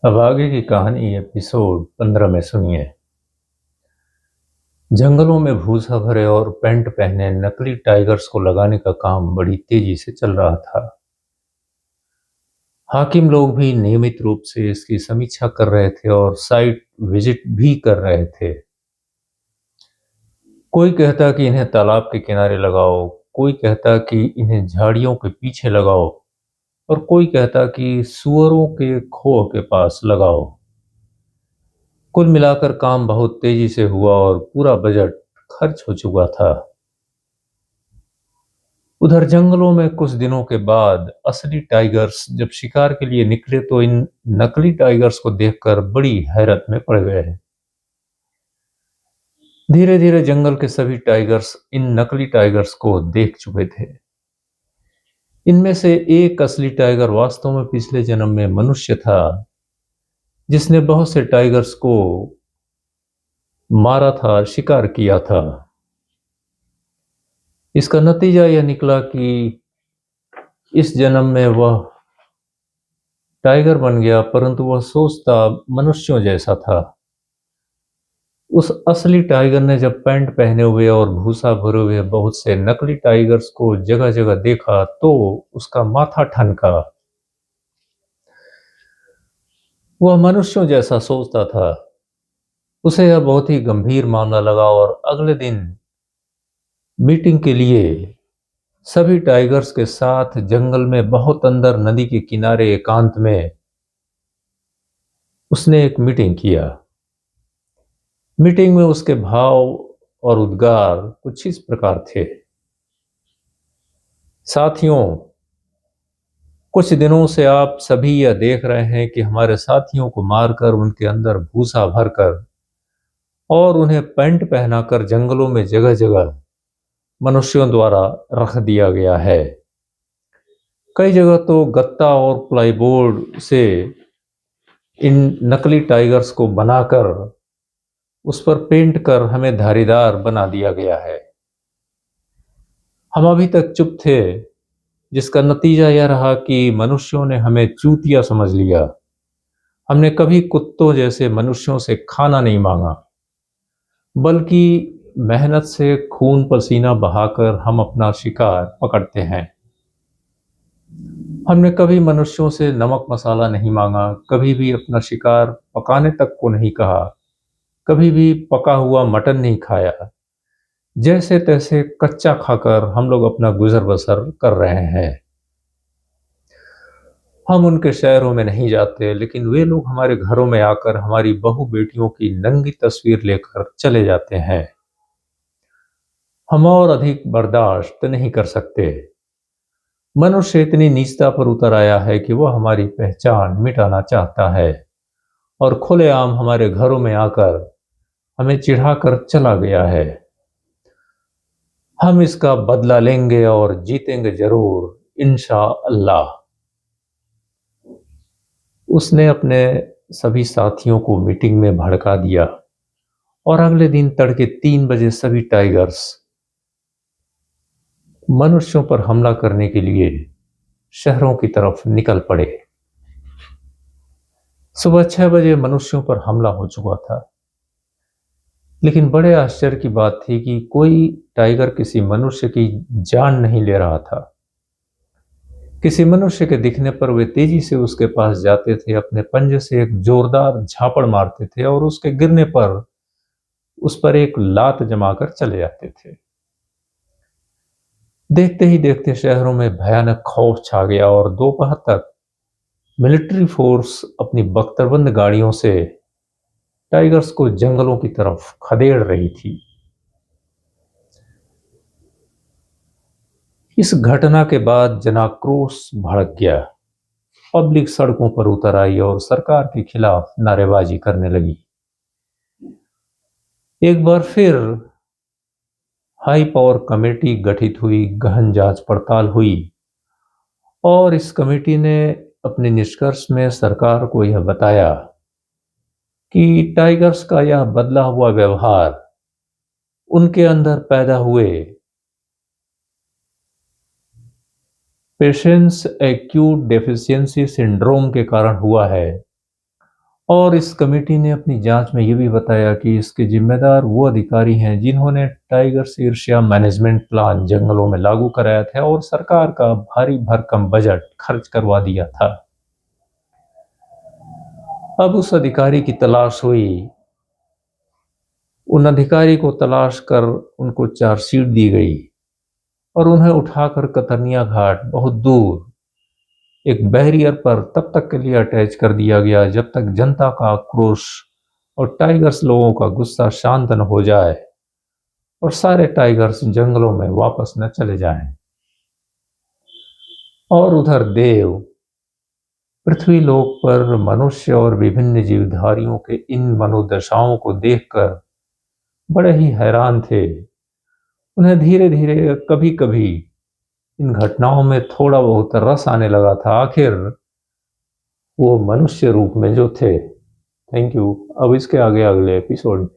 अब आगे की कहानी एपिसोड 15 में सुनिए। जंगलों में भूसा भरे और पैंट पहने नकली टाइगर्स को लगाने का काम बड़ी तेजी से चल रहा था। हाकिम लोग भी नियमित रूप से इसकी समीक्षा कर रहे थे और साइट विजिट भी कर रहे थे। कोई कहता कि इन्हें तालाब के किनारे लगाओ, कोई कहता कि इन्हें झाड़ियों के पीछे लगाओ और कोई कहता कि सुअरों के खोह के पास लगाओ। कुल मिलाकर काम बहुत तेजी से हुआ और पूरा बजट खर्च हो चुका था। उधर जंगलों में कुछ दिनों के बाद असली टाइगर्स जब शिकार के लिए निकले तो इन नकली टाइगर्स को देखकर बड़ी हैरत में पड़ गए। धीरे धीरे जंगल के सभी टाइगर्स इन नकली टाइगर्स को देख चुके थे। इनमें से एक असली टाइगर वास्तव में पिछले जन्म में मनुष्य था, जिसने बहुत से टाइगर्स को मारा था, शिकार किया था। इसका नतीजा यह निकला कि इस जन्म में वह टाइगर बन गया, परंतु वह सोचता मनुष्यों जैसा था। उस असली टाइगर ने जब पैंट पहने हुए और भूसा भरे हुए बहुत से नकली टाइगर्स को जगह जगह देखा तो उसका माथा ठनका। वह मनुष्यों जैसा सोचता था। उसे यह बहुत ही गंभीर मामला लगा और अगले दिन मीटिंग के लिए सभी टाइगर्स के साथ जंगल में बहुत अंदर नदी के किनारे एकांत में उसने एक मीटिंग किया। मीटिंग में उसके भाव और उद्गार कुछ इस प्रकार थे। साथियों, कुछ दिनों से आप सभी यह देख रहे हैं कि हमारे साथियों को मारकर उनके अंदर भूसा भरकर और उन्हें पैंट पहनाकर जंगलों में जगह जगह मनुष्यों द्वारा रख दिया गया है। कई जगह तो गत्ता और प्लाईबोर्ड से इन नकली टाइगर्स को बनाकर उस पर पेंट कर हमें धारीदार बना दिया गया है। हम अभी तक चुप थे, जिसका नतीजा यह रहा कि मनुष्यों ने हमें चूतिया समझ लिया। हमने कभी कुत्तों जैसे मनुष्यों से खाना नहीं मांगा, बल्कि मेहनत से खून पसीना बहाकर हम अपना शिकार पकड़ते हैं। हमने कभी मनुष्यों से नमक मसाला नहीं मांगा, कभी भी अपना शिकार पकाने तक को नहीं कहा, कभी भी पका हुआ मटन नहीं खाया। जैसे तैसे कच्चा खाकर हम लोग अपना गुजर बसर कर रहे हैं। हम उनके शहरों में नहीं जाते, लेकिन वे लोग हमारे घरों में आकर हमारी बहू बेटियों की नंगी तस्वीर लेकर चले जाते हैं। हम और अधिक बर्दाश्त नहीं कर सकते। मनुष्य इतनी नीचता पर उतर आया है कि वह हमारी पहचान मिटाना चाहता है और खुलेआम हमारे घरों में आकर हमें चिढ़ाकर चला गया है। हम इसका बदला लेंगे और जीतेंगे जरूर, इंशाअल्लाह। उसने अपने सभी साथियों को मीटिंग में भड़का दिया और अगले दिन तड़के 3 बजे सभी टाइगर्स मनुष्यों पर हमला करने के लिए शहरों की तरफ निकल पड़े। सुबह 6 बजे मनुष्यों पर हमला हो चुका था, लेकिन बड़े आश्चर्य की बात थी कि कोई टाइगर किसी मनुष्य की जान नहीं ले रहा था। किसी मनुष्य के दिखने पर वे तेजी से उसके पास जाते थे, अपने पंजे से एक जोरदार झापड़ मारते थे और उसके गिरने पर उस पर एक लात जमाकर चले जाते थे। देखते ही देखते शहरों में भयानक खौफ छा गया और दोपहर तक मिलिट्री फोर्स अपनी बख्तरबंद गाड़ियों से टाइगर्स को जंगलों की तरफ खदेड़ रही थी। इस घटना के बाद जनाक्रोश भड़क गया। पब्लिक सड़कों पर उतर आई और सरकार के खिलाफ नारेबाजी करने लगी। एक बार फिर हाई पावर कमेटी गठित हुई, गहन जांच पड़ताल हुई और इस कमेटी ने अपने निष्कर्ष में सरकार को यह बताया कि टाइगर्स का यह बदला हुआ व्यवहार उनके अंदर पैदा हुए पेशेंस एक्यूट डेफिशिएंसी सिंड्रोम के कारण हुआ है और इस कमेटी ने अपनी जांच में ये भी बताया कि इसके जिम्मेदार वो अधिकारी हैं जिन्होंने टाइगर शीर्ष्या मैनेजमेंट प्लान जंगलों में लागू कराया था और सरकार का भारी भरकम बजट खर्च करवा दिया था। अब उस अधिकारी की तलाश हुई। उन अधिकारी को तलाश कर उनको चार्जशीट दी गई और उन्हें उठाकर कतरनिया घाट बहुत दूर एक बैरियर पर तब तक के लिए अटैच कर दिया गया जब तक जनता का आक्रोश और टाइगर्स लोगों का गुस्सा शांत न हो जाए और सारे टाइगर्स जंगलों में वापस न चले जाएं। और उधर देव पृथ्वीलोक पर मनुष्य और विभिन्न जीवधारियों के इन मनोदशाओं को देखकर बड़े ही हैरान थे। उन्हें धीरे धीरे कभी कभी इन घटनाओं में थोड़ा बहुत रस आने लगा था, आखिर वो मनुष्य रूप में जो थे। Thank you. अब इसके आगे अगले एपिसोड